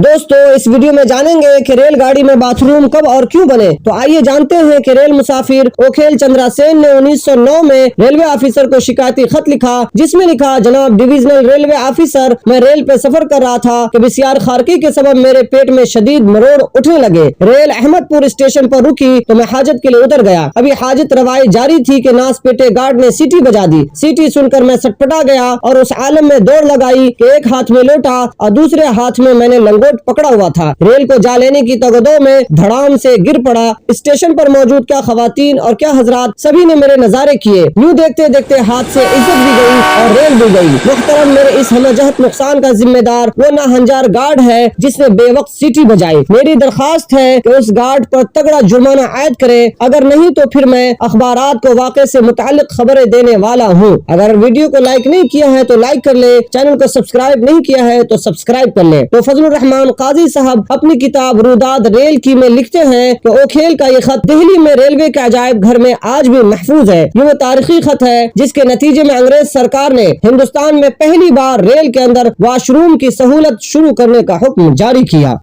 दोस्तों इस वीडियो में जानेंगे कि रेलगाड़ी में बाथरूम कब और क्यों बने। तो आइए जानते हैं कि रेल मुसाफिर ओखेल चंद्रा सेन ने 1909 में रेलवे ऑफिसर को शिकायती खत लिखा, जिसमें लिखा, जनाब डिविजनल रेलवे ऑफिसर, मैं रेल पे सफर कर रहा था कि बिस्यार खारकी के सबब मेरे पेट में शदीद मरोड़ उठने लगे। रेल अहमदपुर स्टेशन पर रुकी तो मैं हाजत के लिए उतर गया। अभी हाजत रवाई जारी थी कि नास पेटे गार्ड ने सीटी बजा दी। सीटी सुनकर मैं सटपटा गया और उस आलम में दौड़ लगाई कि एक हाथ में लोटा और दूसरे हाथ में मैंने लंगोट पकड़ा हुआ था। रेल को जा लेने की तगदो में धड़ाम से गिर पड़ा। स्टेशन पर मौजूद क्या खवातीन और क्या हजरात, सभी ने मेरे नजारे किए। यूं देखते देखते हाथ से इज्जत भी गई और रेल भी गई। मुहतरम, मेरे इस हमजहत नुकसान का जिम्मेदार वो नाहंजार गार्ड है जिसने बेवक्त सीटी बजाई। मेरी दरखास्त है कि उस गार्ड पर तगड़ा जुर्माना आयद करे, अगर नहीं तो फिर मैं अखबारात को वाक़े से मुताल्लिक खबरें देने वाला हूँ। अगर वीडियो को लाइक नहीं किया है तो लाइक कर ले, चैनल को सब्सक्राइब नहीं किया है तो सब्सक्राइब कर ले। तो फजलुर रहमान काजी साहब अपनी किताब रुदाद रेल की में लिखते हैं कि ओखेल का ये खत दिल्ली में रेलवे के अजायब घर में आज भी महफूज है। ये वो तारीखी खत है जिसके नतीजे में अंग्रेज सरकार ने हिंदुस्तान में पहली बार रेल के अंदर वॉशरूम की सहूलत शुरू करने का हुक्म जारी किया।